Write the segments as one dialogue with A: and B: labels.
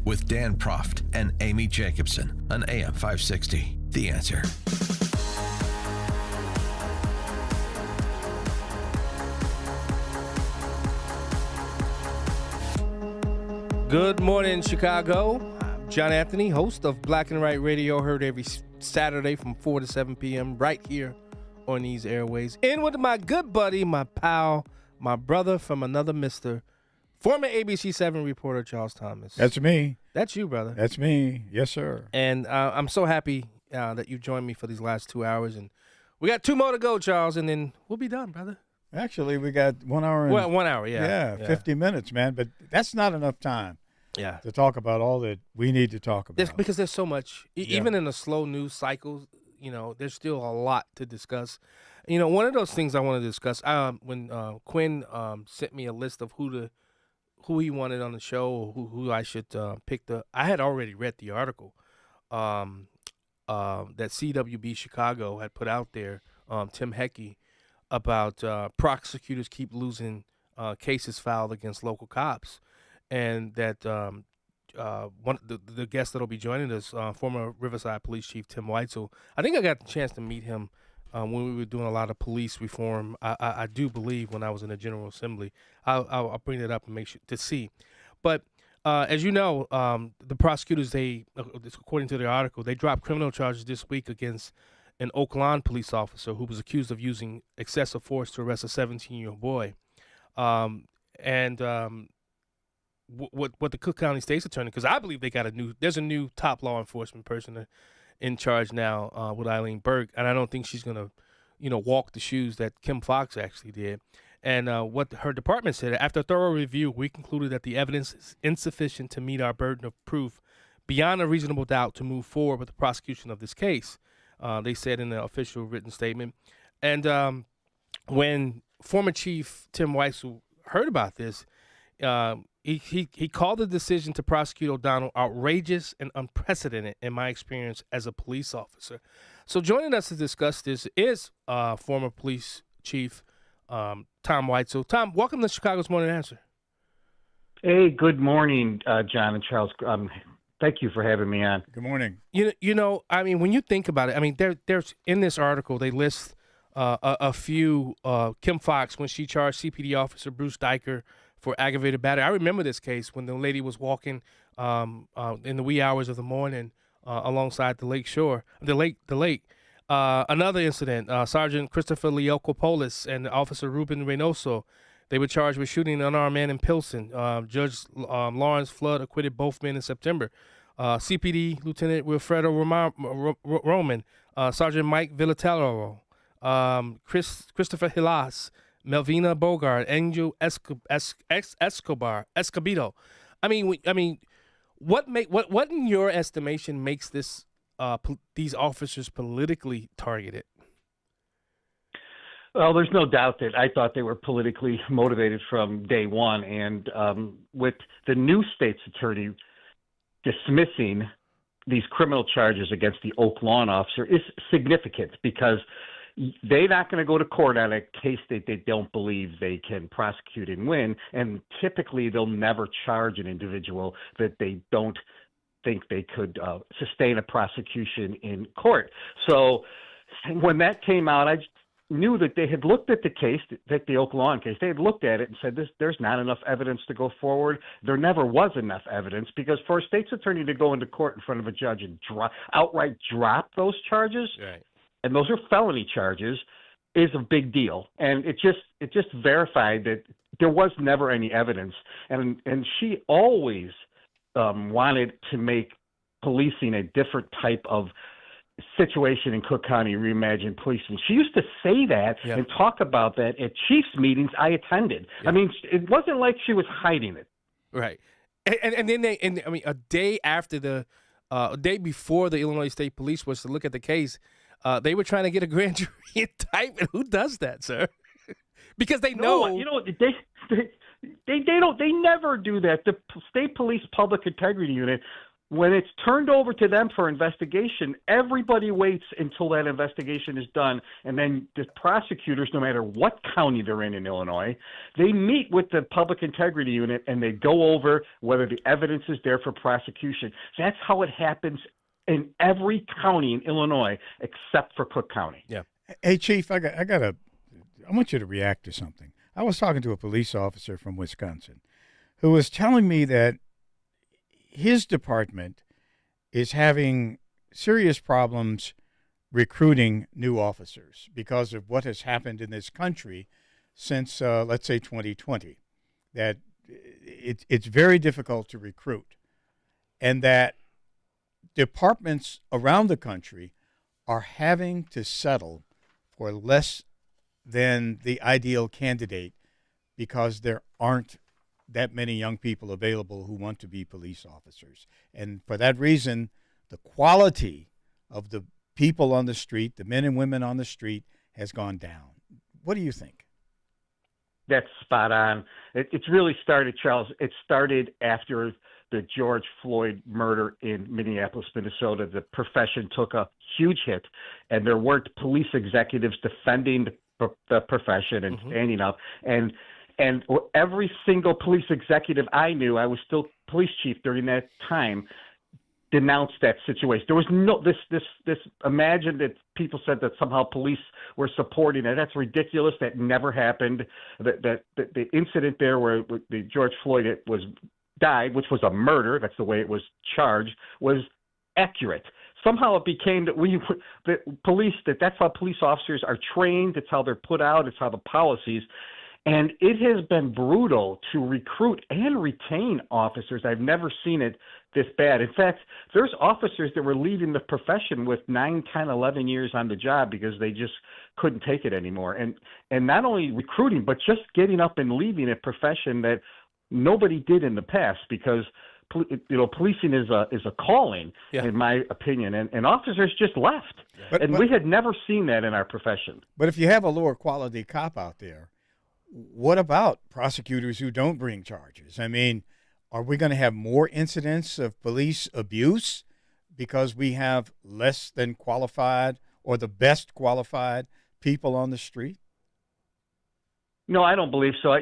A: with Dan Proft and Amy Jacobson on AM 560. The Answer.
B: Good morning, Chicago. I'm John Anthony, host of Black and White Radio, heard every Saturday from 4 to 7 p.m. right here on these airways. In with my good buddy, my pal, my brother from another mister, former ABC7 reporter Charles Thomas.
C: That's me.
B: That's you, brother.
C: That's me. Yes, sir.
B: And I'm so happy that you joined me for these last 2 hours. And we got 2 more to go, Charles, and then we'll be done, brother.
C: Actually, we got 1 hour. And,
B: well, 1 hour, yeah.
C: 50 minutes, man. But that's not enough time.
B: Yeah.
C: To talk about all that we need to talk about.
B: Because there's so much. Even in a slow news cycle, there's still a lot to discuss. One of those things I want to discuss, when Quinn sent me a list of who he wanted on the show, or who I should pick. I had already read the article that CWB Chicago had put out there, Tim Heckey, about prosecutors keep losing cases filed against local cops, and that one of the guest that'll be joining us, former Riverside Police Chief Tim Weitzel. I think I got the chance to meet him when we were doing a lot of police reform. I do believe when I was in the General Assembly. I'll bring it up and make sure to see. But as you know, the prosecutors, according to the article, they dropped criminal charges this week against an Oak Lawn police officer who was accused of using excessive force to arrest a 17-year-old boy. What the Cook County State's Attorney, because I believe there's a new top law enforcement person in charge now with Eileen Burke, and I don't think she's gonna, walk the shoes that Kim Foxx actually did. And what her department said, after a thorough review, we concluded that the evidence is insufficient to meet our burden of proof beyond a reasonable doubt to move forward with the prosecution of this case. They said in the official written statement. And when former Chief Tim Weitzel heard about this, he called the decision to prosecute O'Donnell outrageous and unprecedented in my experience as a police officer. So joining us to discuss this is former police chief Tom Weitzel. Tom, welcome to Chicago's Morning Answer.
D: Hey, good morning, John and Charles. Thank you for having me on.
C: Good morning.
B: When you think about it, there's in this article they list a few Kim Foxx when she charged CPD officer Bruce Diker for aggravated battery. I remember this case when the lady was walking in the wee hours of the morning alongside the lake. Another incident, Sergeant Christopher Leokopoulos and Officer Ruben Reynoso, they were charged with shooting an unarmed man in Pilsen. Judge Lawrence Flood acquitted both men in September. CPD Lieutenant Wilfredo Roman, Sergeant Mike Villatello, Christopher Hilas, Melvina Bogart, Angel Escobedo. What in your estimation makes these officers politically targeted?
D: Well, there's no doubt that I thought they were politically motivated from day one. And with the new state's attorney dismissing these criminal charges against the Oak Lawn officer is significant, because they're not going to go to court on a case that they don't believe they can prosecute and win. And typically they'll never charge an individual that they don't think they could sustain a prosecution in court. So when that came out, I knew that they had looked at the case, that the Oak Lawn case. They had looked at it and said, there's not enough evidence to go forward. There never was enough evidence, because for a state's attorney to go into court in front of a judge and outright drop those charges,
B: right,
D: and those are felony charges, is a big deal. And it just verified that there was never any evidence. And she always wanted to make policing a different type of situation in Cook County, reimagine policing. She used to say that and talk about that at chiefs meetings I attended. Yeah. I mean, it wasn't like she was hiding it.
B: Right. And then a day before the Illinois State Police was to look at the case, they were trying to get a grand jury indictment. Who does that, sir? Because they know.
D: They never do that. The State Police Public Integrity Unit when it's turned over to them for investigation, everybody waits until that investigation is done. And then the prosecutors, no matter what county they're in Illinois, they meet with the Public Integrity Unit and they go over whether the evidence is there for prosecution. That's how it happens in every county in Illinois except for Cook County.
B: Yeah.
C: Hey, Chief, I want you to react to something. I was talking to a police officer from Wisconsin who was telling me that his department is having serious problems recruiting new officers because of what has happened in this country since, let's say, 2020, that it's very difficult to recruit, and that departments around the country are having to settle for less than the ideal candidate because there aren't that many young people available who want to be police officers. And for that reason, the quality of the people on the street, the men and women on the street, has gone down. What do you think?
D: That's spot on. It's really started, Charles. It started after the George Floyd murder in Minneapolis, Minnesota. The profession took a huge hit, and there weren't police executives defending the profession and standing up. And every single police executive I knew, I was still police chief during that time, denounced that situation. There was no this imagine that people said that somehow police were supporting it. That's ridiculous. That never happened. The incident there where the George Floyd died, which was a murder, that's the way it was charged, was accurate. Somehow it became that's how police officers are trained. It's how they're put out. It's how the policies. And it has been brutal to recruit and retain officers. I've never seen it this bad. In fact, there's officers that were leaving the profession with 9, 10, 11 years on the job because they just couldn't take it anymore. And not only recruiting, but just getting up and leaving a profession that nobody did in the past, because policing is a calling, in my opinion, and officers just left. But we had never seen that in our profession.
C: But if you have a lower quality cop out there, what about prosecutors who don't bring charges? I mean, are we going to have more incidents of police abuse because we have less than qualified or the best qualified people on the street?
D: No, I don't believe so.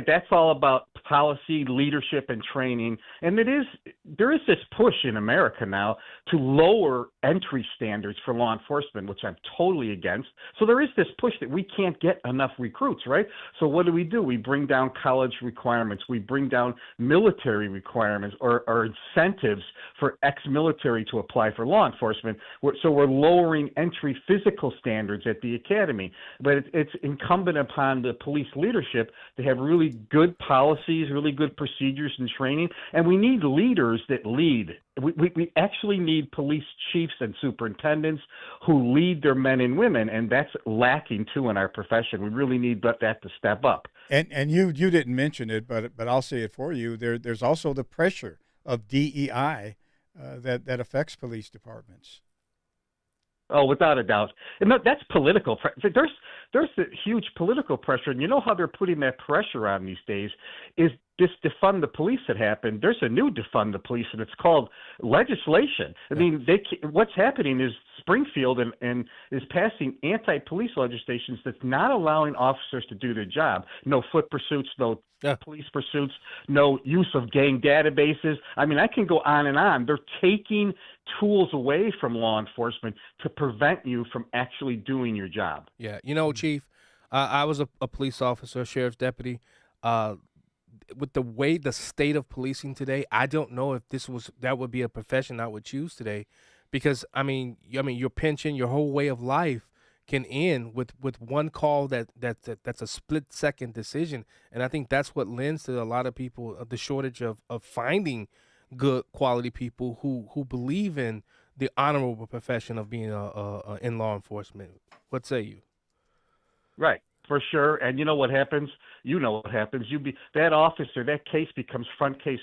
D: That's all about policy, leadership, and training. And there is this push in America now to lower entry standards for law enforcement, which I'm totally against. So there is this push that we can't get enough recruits, right? So what do? We bring down college requirements. We bring down military requirements or incentives for ex-military to apply for law enforcement. So we're lowering entry physical standards at the academy. But it's incumbent upon the police leadership to have really good policies, really good procedures and training, and we need leaders that lead. We actually need police chiefs and superintendents who lead their men and women, and that's lacking too in our profession. We really need that to step up.
C: And you didn't mention it, but I'll say it for you. There's also the pressure of DEI that affects police departments.
D: Oh, without a doubt. And that's political. There's a huge political pressure, and you know how they're putting that pressure on these days is this defund the police that happened. There's a new defund the police, and it's called legislation. I mean, what's happening is Springfield and is passing anti-police legislations that's not allowing officers to do their job. No foot pursuits, no police pursuits, no use of gang databases. I mean, I can go on and on. They're taking tools away from law enforcement to prevent you from actually doing your job.
B: Yeah. Chief, I was a police officer, a sheriff's deputy. With the way the state of policing today, I don't know if that would be a profession I would choose today, because I mean your pension, your whole way of life can end with one call that's a split second decision, and I think that's what lends to a lot of people the shortage of finding good quality people who believe in the honorable profession of being in law enforcement. What say you?
D: Right. For sure. And you know what happens? That officer, that case becomes front page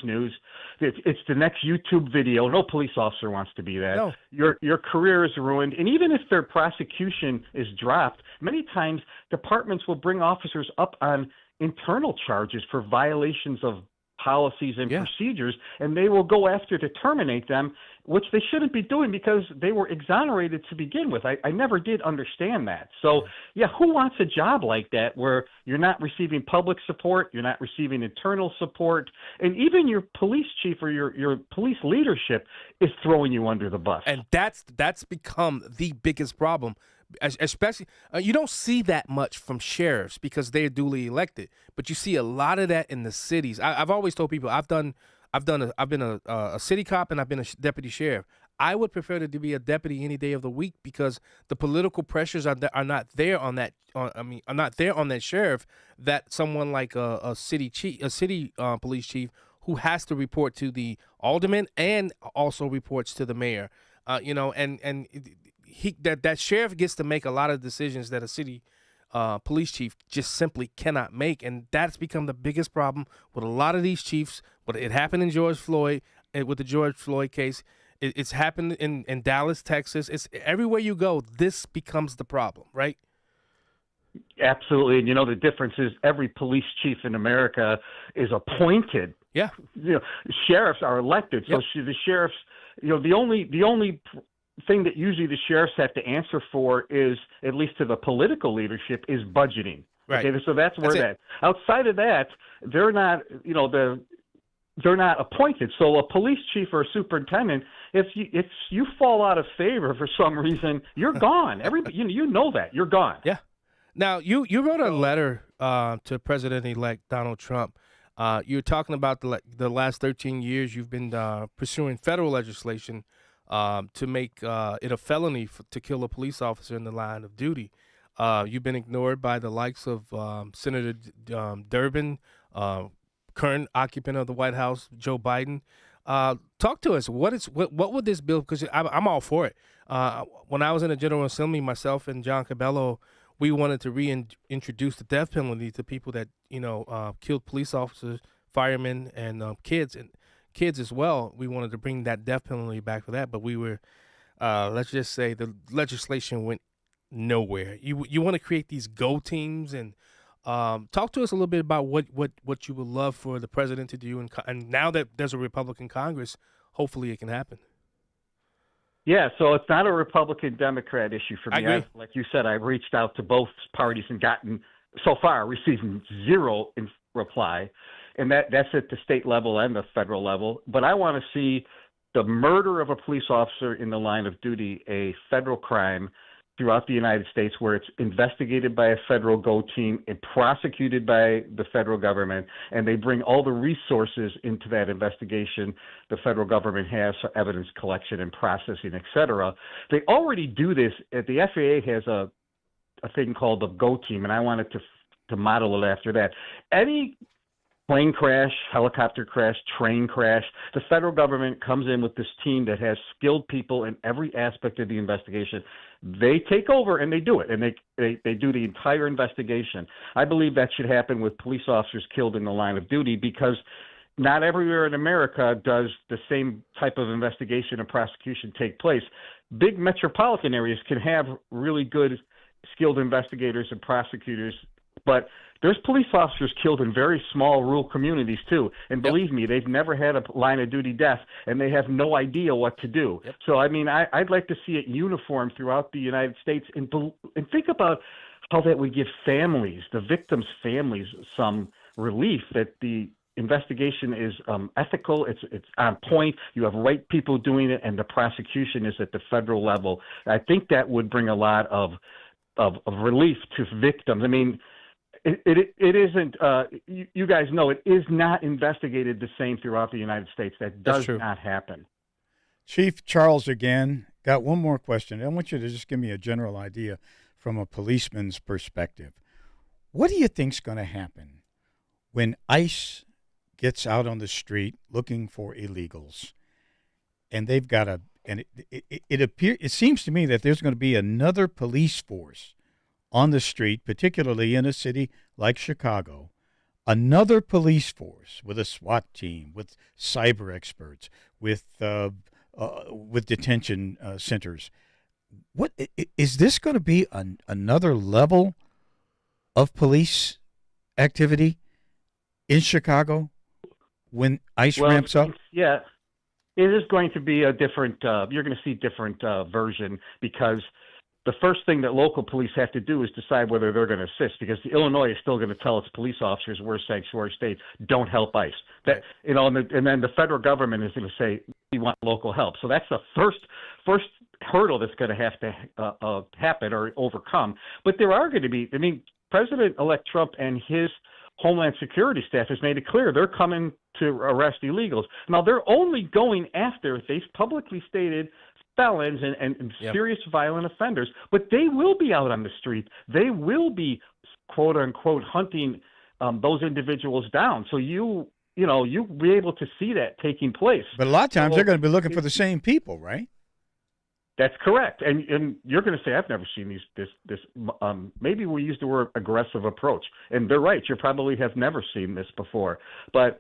D: news. It's the next YouTube video. No police officer wants to be that. No. Your career is ruined. And even if their prosecution is dropped, many times departments will bring officers up on internal charges for violations of policies and
B: Yeah.
D: procedures, and they will go after to terminate them, which they shouldn't be doing because they were exonerated to begin with. I never did understand that. So, yeah, who wants a job like that where you're not receiving public support, you're not receiving internal support, and even your police chief or your police leadership is throwing you under the bus?
B: And that's become the biggest problem. Especially, you don't see that much from sheriffs because they're duly elected, but you see a lot of that in the cities. I've always told people I've been a city cop and I've been a deputy sheriff. I would prefer to be a deputy any day of the week because the political pressures are not there on that. Are not there on that sheriff that someone like a city police chief who has to report to the alderman and also reports to the mayor. That sheriff gets to make a lot of decisions that a city police chief just simply cannot make, and that's become the biggest problem with a lot of these chiefs. But it happened in George Floyd, with the George Floyd case. It's happened in Dallas, Texas. It's everywhere you go. This becomes the problem, right?
D: Absolutely, and the difference is every police chief in America is appointed.
B: Yeah,
D: sheriffs are elected, so the sheriffs, the only thing that usually the sheriffs have to answer for is, at least to the political leadership, is budgeting.
B: Right.
D: Okay, so that's where outside of that, they're not, they're not appointed. So a police chief or a superintendent, if you fall out of favor for some reason, you're gone. Everybody, you know that you're gone.
B: Yeah. Now you wrote a letter to President-elect Donald Trump. You're talking about the last 13 years you've been pursuing federal legislation to make it a felony to kill a police officer in the line of duty. You've been ignored by the likes of Senator Durbin, current occupant of the White House, Joe Biden. Talk to us. What would this bill? Because I'm all for it. When I was in the General Assembly, myself and John Cabello, we wanted to reintroduce the death penalty to people that killed police officers, firemen, and kids as well. We wanted to bring that death penalty back for that, but we were, let's just say, the legislation went nowhere. You want to create these go teams, and talk to us a little bit about what you would love for the president to do, and now that there's a Republican Congress, hopefully it can happen.
D: Yeah, so it's not a Republican-Democrat issue for me.
B: I agree.
D: Like you said, I've reached out to both parties and so far, receiving zero in reply. And that's at the state level and the federal level. But I want to see the murder of a police officer in the line of duty a federal crime throughout the United States, where it's investigated by a federal GO team and prosecuted by the federal government, and they bring all the resources into that investigation the federal government has for evidence collection and processing, et cetera. They already do this. The FAA has a thing called the GO team, and I wanted to model it after that. Any plane crash, helicopter crash, train crash, the federal government comes in with this team that has skilled people in every aspect of the investigation. They take over and they do it, and they do the entire investigation. I believe that should happen with police officers killed in the line of duty, because not everywhere in America does the same type of investigation and prosecution take place. Big metropolitan areas can have really good skilled investigators and prosecutors, but there's police officers killed in very small rural communities too. And believe me, they've never had a line of duty death, and they have no idea what to do. Yep. So, I mean, I'd like to see it uniform throughout the United States, and think about how that would give families, the victims' families, some relief that the investigation is ethical, it's on point, you have right people doing it, and the prosecution is at the federal level. I think that would bring a lot of relief to victims. I mean, it isn't, you guys know, it is not investigated the same throughout the United States. That does not happen.
C: Chief Charles, again, got one more question. I want you to just give me a general idea from a policeman's perspective. What do you think's going to happen when ICE gets out on the street looking for illegals, and they've got it seems to me that there's going to be another police force on the street, particularly in a city like Chicago, another police force with a SWAT team, with cyber experts, with detention centers. What is this going to be? Another level of police activity in Chicago? when ICE
D: Well,
C: ramps up?
D: yeah, it is going to be a different. You're going to see different version because the first thing that local police have to do is decide whether they're going to assist, because Illinois is still going to tell its police officers, we're a sanctuary state, don't help ICE. That and then the federal government is going to say we want local help. So that's the first hurdle that's going to have to happen or overcome. But there are going to be. I mean, President-elect Trump and his Homeland Security staff has made it clear they're coming to arrest illegals. Now they're only going after, they've publicly stated, felons and serious violent offenders, but they will be out on the street. They will be, quote unquote, hunting those individuals down. So you'll be able to see that taking place.
C: But a lot of times they're going to be looking for the same people, right?
D: That's correct. And you're going to say, I've never seen this. Maybe we use the word aggressive approach. And they're right. You probably have never seen this before. But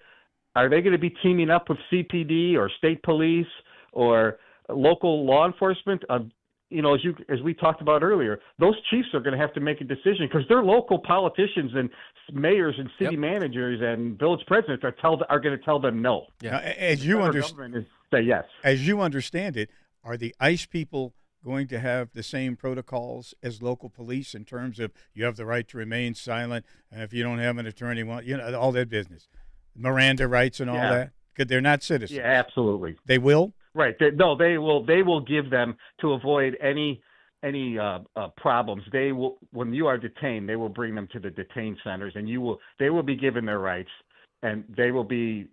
D: are they going to be teaming up with CPD or state police or local law enforcement? As we talked about earlier, those chiefs are going to have to make a decision because their local politicians and mayors and city managers and village presidents are going to tell them no.
C: Yeah. Now, as you understand,
D: say yes.
C: As you understand it, are the ICE people going to have the same protocols as local police in terms of you have the right to remain silent, and if you don't have an attorney, all that business, Miranda rights and all that? Because they're not citizens.
D: Yeah, absolutely.
C: They will.
D: Right. They will give them to avoid any problems. They will, when you are detained, they will bring them to the detain centers, and they will be given their rights, and they will be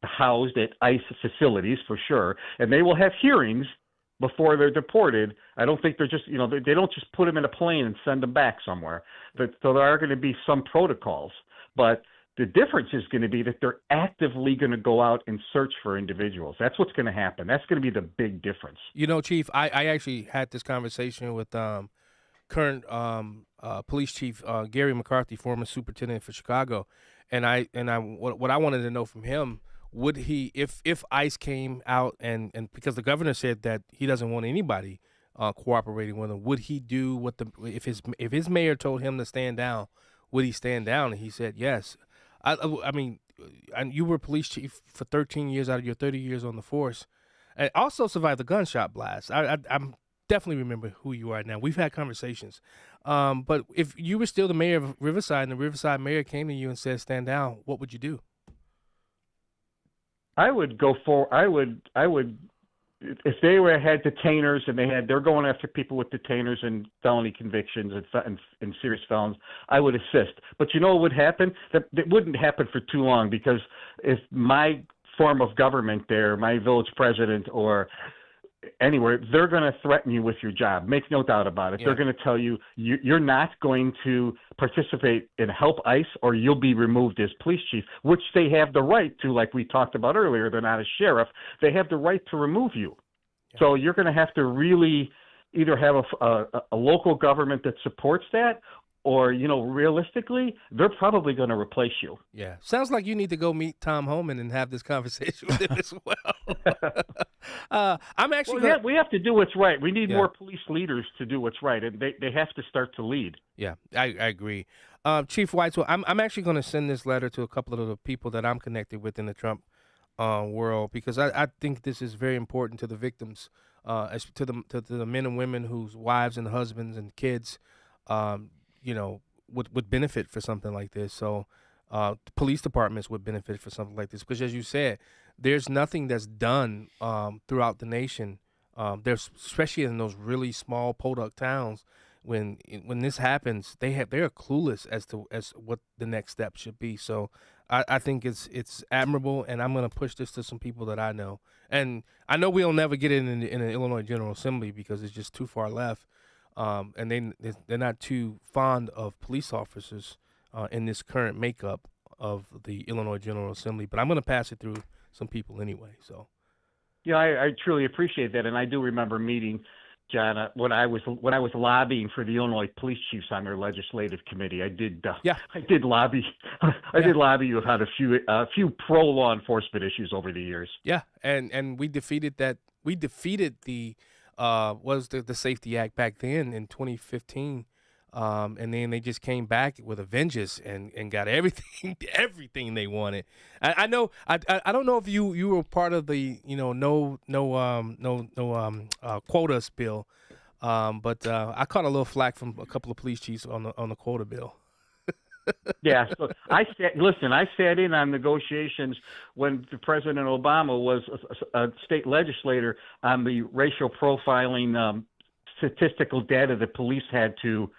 D: housed at ICE facilities for sure, and they will have hearings before they're deported. I don't think they're just they don't just put them in a plane and send them back somewhere. So there are going to be some protocols, but the difference is going to be that they're actively going to go out and search for individuals. That's what's going to happen. That's going to be the big difference.
B: Chief, I actually had this conversation with current police chief Gary McCarthy, former superintendent for Chicago, and what I wanted to know from him, would he, if ICE came out and because the governor said that he doesn't want anybody cooperating with him, would he do if his mayor told him to stand down, would he stand down? And he said yes. I mean, you were police chief for 13 years out of your 30 years on the force, and also survived the gunshot blast. I'm definitely remember who you are now. We've had conversations. But if you were still the mayor of Riverside and the Riverside mayor came to you and said, stand down, what would you do?
D: I would go for, I would, if they had detainers and they're going after people with detainers and felony convictions and serious felons, I would assist. But you know what would happen? That wouldn't happen for too long, because if my form of government there, my village president or anywhere, they're going to threaten you with your job. Make no doubt about it. Yeah. They're going to tell you you're not going to participate in help ICE or you'll be removed as police chief, which they have the right to, like we talked about earlier. They're not a sheriff. They have the right to remove you. Yeah. So you're going to have to really either have a local government that supports that, or, realistically, they're probably going to replace you.
B: Yeah. Sounds like you need to go meet Tom Homan and have this conversation with him as well. I'm actually
D: we have to do what's right. We need more police leaders to do what's right, and they have to start to lead.
B: Yeah, I agree. Chief Weitzel, I'm actually going to send this letter to a couple of the people that I'm connected with in the Trump world, because I think this is very important to the victims, to the men and women whose wives and husbands and kids would benefit for something like this. So police departments would benefit for something like this, because as you said, there's nothing that's done throughout the nation. There's, especially in those really small podunk towns, when this happens, they're clueless as what the next step should be. So I think it's admirable, and I'm going to push this to some people that I know. And I know we'll never get it in an Illinois General Assembly because it's just too far left. And they're not too fond of police officers in this current makeup of the Illinois General Assembly. But I'm going to pass it through some people anyway. So,
D: yeah, I truly appreciate that, and I do remember meeting John when I was lobbying for the Illinois police chiefs on their legislative committee. I did lobby. I did lobby you about a few pro law enforcement issues over the years.
B: Yeah, and we defeated that. We defeated the. Was the Safety Act back then in 2015 And then they just came back with a vengeance and got everything everything they wanted. I know I don't know if you were part of the no quotas bill, but I caught a little flack from a couple of police chiefs on the quota bill.
D: Yeah, so I sat in on negotiations when President Obama was a state legislator on the racial profiling statistical data that police had to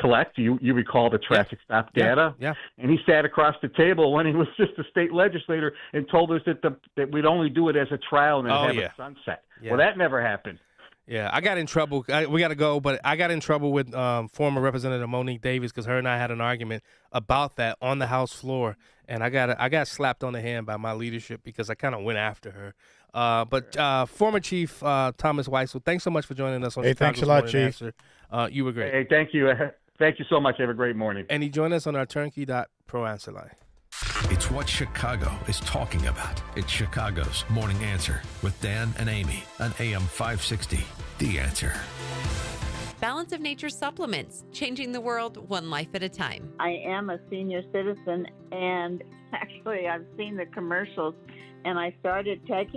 D: collect. You recall the traffic stop data?
B: Yeah.
D: And he sat across the table when he was just a state legislator and told us that we'd only do it as a trial and have a sunset.
B: Yeah.
D: Well, that never happened.
B: Yeah, I got in trouble. We got to go, but I got in trouble with former Representative Monique Davis because her and I had an argument about that on the House floor, and I got slapped on the hand by my leadership because I kind of went after her. But former Chief Thomas Weitzel, thanks so much for joining us on
C: Hey,
B: Chicago's
C: thanks a lot,
B: Morning
C: Chief.
B: Answer. You were great.
D: Hey, thank you. Thank you so much. Have a great morning.
B: And he joined us on our turnkey.pro answer line.
A: It's what Chicago is talking about. It's Chicago's Morning Answer with Dan and Amy on AM 560. The Answer.
E: Balance of Nature supplements, changing the world one life at a time.
F: I am a senior citizen, and actually I've seen the commercials, and I started taking